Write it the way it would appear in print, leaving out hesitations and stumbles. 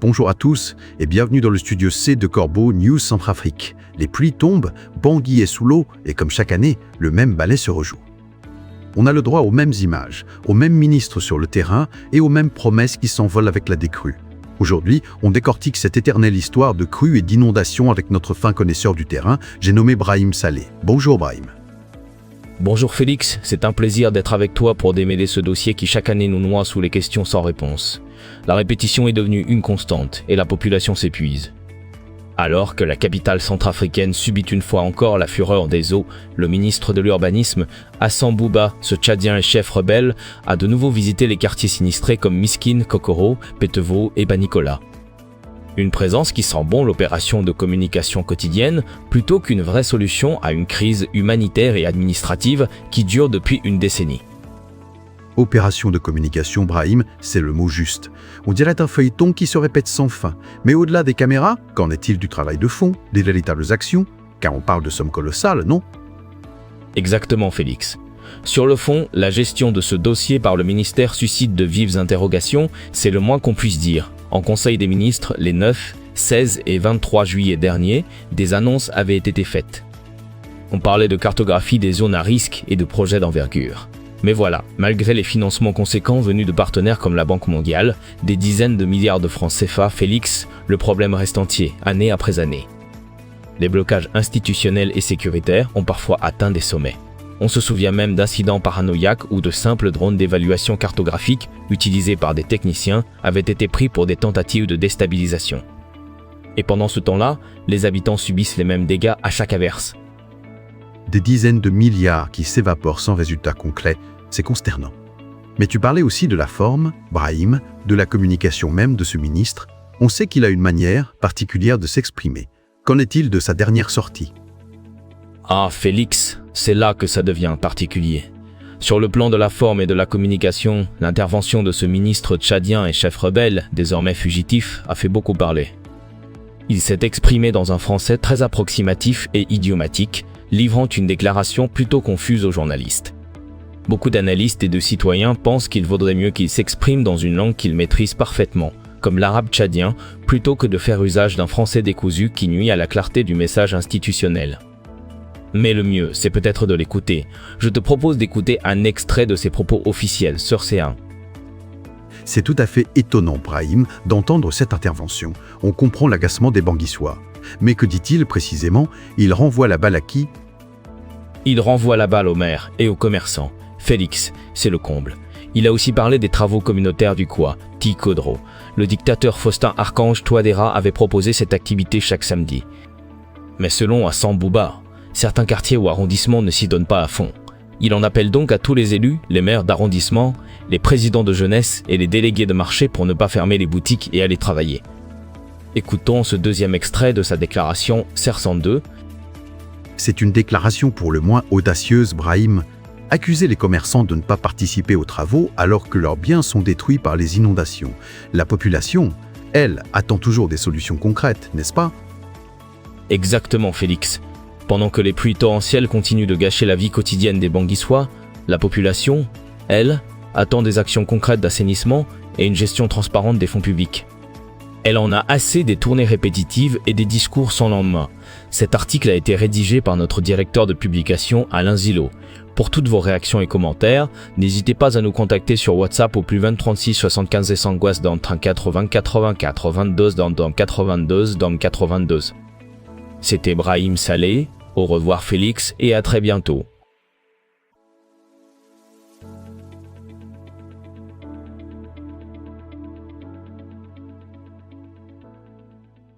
Bonjour à tous et bienvenue dans le studio C de Corbeau News Centrafrique. Les pluies tombent, Bangui est sous l'eau et comme chaque année, le même ballet se rejoue. On a le droit aux mêmes images, aux mêmes ministres sur le terrain et aux mêmes promesses qui s'envolent avec la décrue. Aujourd'hui, on décortique cette éternelle histoire de crues et d'inondations avec notre fin connaisseur du terrain, j'ai nommé Brahim Saleh. Bonjour Brahim. Bonjour Félix, c'est un plaisir d'être avec toi pour démêler ce dossier qui chaque année nous noie sous les questions sans réponse. La répétition est devenue une constante et la population s'épuise. Alors que la capitale centrafricaine subit une fois encore la fureur des eaux, le ministre de l'Urbanisme, Hassan Bouba, ce Tchadien et chef rebelle, a de nouveau visité les quartiers sinistrés comme Miskine, Kokoro, Petevo et Banikola. Une présence qui sent bon l'opération de communication quotidienne plutôt qu'une vraie solution à une crise humanitaire et administrative qui dure depuis une décennie. Opération de communication, Brahim, c'est le mot juste. On dirait un feuilleton qui se répète sans fin. Mais au-delà des caméras, qu'en est-il du travail de fond, des véritables actions? Car on parle de sommes colossales, non? Exactement, Félix. Sur le fond, la gestion de ce dossier par le ministère suscite de vives interrogations, c'est le moins qu'on puisse dire. En Conseil des ministres, les 9, 16 et 23 juillet dernier, des annonces avaient été faites. On parlait de cartographie des zones à risque et de projets d'envergure. Mais voilà, malgré les financements conséquents venus de partenaires comme la Banque mondiale, des dizaines de milliards de francs CFA, Félix, le problème reste entier, année après année. Les blocages institutionnels et sécuritaires ont parfois atteint des sommets. On se souvient même d'incidents paranoïaques où de simples drones d'évaluation cartographique, utilisés par des techniciens, avaient été pris pour des tentatives de déstabilisation. Et pendant ce temps-là, les habitants subissent les mêmes dégâts à chaque averse. Des dizaines de milliards qui s'évaporent sans résultat concret, c'est consternant. Mais tu parlais aussi de la forme, Brahim, de la communication même de ce ministre. On sait qu'il a une manière particulière de s'exprimer. Qu'en est-il de sa dernière sortie? Ah, Félix, c'est là que ça devient particulier. Sur le plan de la forme et de la communication, l'intervention de ce ministre tchadien et chef rebelle, désormais fugitif, a fait beaucoup parler. Il s'est exprimé dans un français très approximatif et idiomatique, livrant une déclaration plutôt confuse aux journalistes. Beaucoup d'analystes et de citoyens pensent qu'il vaudrait mieux qu'il s'exprime dans une langue qu'il maîtrise parfaitement, comme l'arabe tchadien, plutôt que de faire usage d'un français décousu qui nuit à la clarté du message institutionnel. Mais le mieux, c'est peut-être de l'écouter. Je te propose d'écouter un extrait de ses propos officiels sur C1. C'est tout à fait étonnant, Brahim, d'entendre cette intervention. On comprend l'agacement des Banguissois. Mais que dit-il précisément? Il renvoie la balle à qui? Il renvoie la balle aux maires et aux commerçants. Félix, c'est le comble. Il a aussi parlé des travaux communautaires du Kwa, Tikodro. Le dictateur Faustin Archange Touadéra avait proposé cette activité chaque samedi. Mais selon Hassan Bouba, certains quartiers ou arrondissements ne s'y donnent pas à fond. Il en appelle donc à tous les élus, les maires d'arrondissement, les présidents de jeunesse et les délégués de marché pour ne pas fermer les boutiques et aller travailler. Écoutons ce deuxième extrait de sa déclaration CR102. C'est une déclaration pour le moins audacieuse, Brahim. Accuser les commerçants de ne pas participer aux travaux alors que leurs biens sont détruits par les inondations. La population, elle, attend toujours des solutions concrètes, n'est-ce pas? Exactement, Félix. Pendant que les pluies torrentielles continuent de gâcher la vie quotidienne des Banguissois, la population, elle, attend des actions concrètes d'assainissement et une gestion transparente des fonds publics. Elle en a assez des tournées répétitives et des discours sans lendemain. Cet article a été rédigé par notre directeur de publication, Alain Zillo. Pour toutes vos réactions et commentaires, n'hésitez pas à nous contacter sur WhatsApp au +20 36 75 et 100 dans 80 84 22 dans 82 dans 82. C'était Brahim Saleh. Au revoir Félix et à très bientôt.